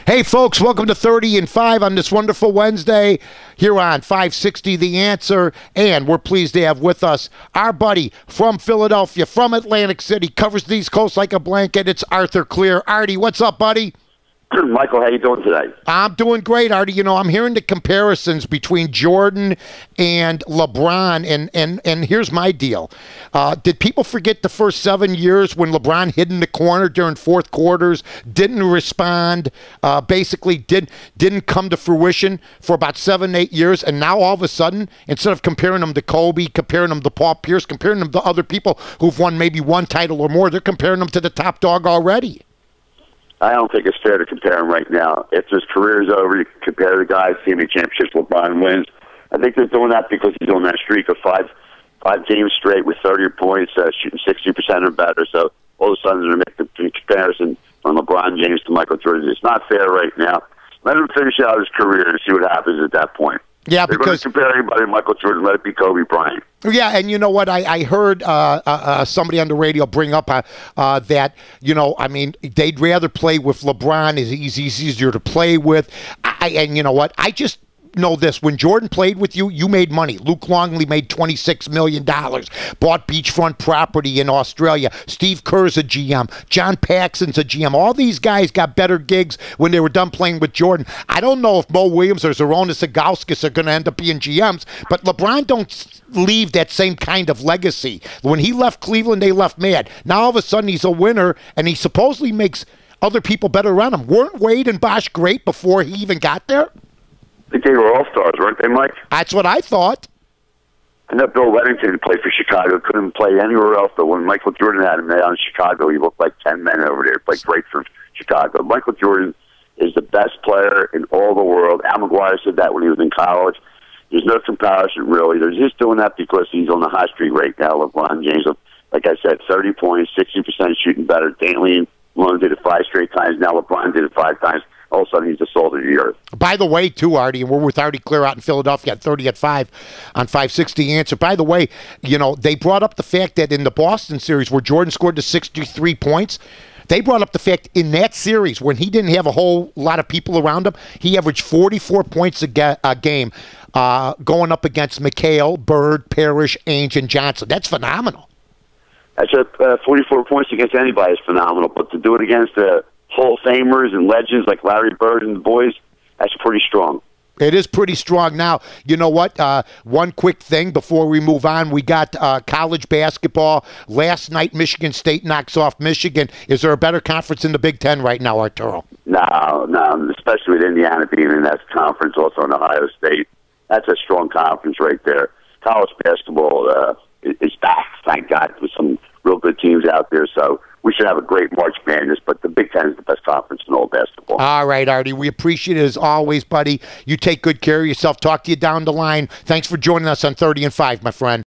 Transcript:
Hey, folks, welcome to 30 and 5 on this wonderful Wednesday here on 560 The Answer. And we're pleased to have with us our buddy from Philadelphia, from Atlantic City, covers the East Coast like a blanket. It's Arthur Clear. Artie, what's up, buddy? Michael, how you doing today? I'm doing great, Artie. You know, I'm hearing the comparisons between Jordan and LeBron, and here's my deal. Did people forget the first 7 years when LeBron hid in the corner during fourth quarters, didn't respond, basically didn't come to fruition for about 7, 8 years, and now all of a sudden, instead of comparing them to Kobe, comparing them to Paul Pierce, comparing them to other people who've won maybe one title or more, they're comparing them to the top dog already. I don't think it's fair to compare him right now. If his career is over, you can compare the guys, see how many championships LeBron wins. I think they're doing that because he's on that streak of five games straight with 30 points, shooting 60% or better. So all of a sudden they're making the comparison from LeBron James to Michael Jordan. It's not fair right now. Let him finish out his career and see what happens at that point. Yeah, they're because going to compare anybody to Michael Jordan. Let it be Kobe Bryant. Yeah, and you know what? I heard somebody on the radio bring up that, you know, I mean, they'd rather play with LeBron. He's easier to play with. And you know what? I just know this. When Jordan played with you, you made money. Luke Longley made $26 million, bought beachfront property in Australia. Steve Kerr's a GM. John Paxson's a GM. All these guys got better gigs when they were done playing with Jordan. I don't know if Mo Williams or Zoronis Zagauskas are going to end up being GMs, but LeBron don't leave that same kind of legacy. When he left Cleveland, they left mad. Now all of a sudden he's a winner, and he supposedly makes other people better around him. Weren't Wade and Bosh great before he even got there? I think they were all-stars, weren't they, Mike? That's what I thought. And that Bill Weddington played for Chicago, couldn't play anywhere else, but when Michael Jordan had him there in Chicago, he looked like 10 men over there. He played great for Chicago. Michael Jordan is the best player in all the world. Al McGuire said that when he was in college. There's no comparison, really. They're just doing that because he's on the hot streak right now, LeBron James. Like I said, 30 points, 60% shooting better. Damian Lillard did it 5 straight times. Now LeBron did it 5 times. All of a sudden, he's the salt of the earth. By the way, too, Artie, and we're with Artie Clear out in Philadelphia at 30 at 5 on 560 Answer. By the way, you know, they brought up the fact that in the Boston series where Jordan scored the 63 points, they brought up the fact in that series when he didn't have a whole lot of people around him, he averaged 44 points a game going up against McHale, Bird, Parrish, Ainge, and Johnson. That's phenomenal. That's 44 points against anybody is phenomenal, but to do it against Hall of Famers and legends like Larry Bird and the boys, that's pretty strong. It is pretty strong. Now, you know what? One quick thing before we move on. We got college basketball. Last night, Michigan State knocks off Michigan. Is there a better conference in the Big Ten right now, Arturo? No, especially with Indiana being in that conference, also in Ohio State. That's a strong conference right there. College basketball is back, thank God, with some real good teams out there. So we should have a great March Madness, but the Big Ten is the best conference in all basketball. All right, Artie. We appreciate it as always, buddy. You take good care of yourself. Talk to you down the line. Thanks for joining us on 30 and 5, my friend.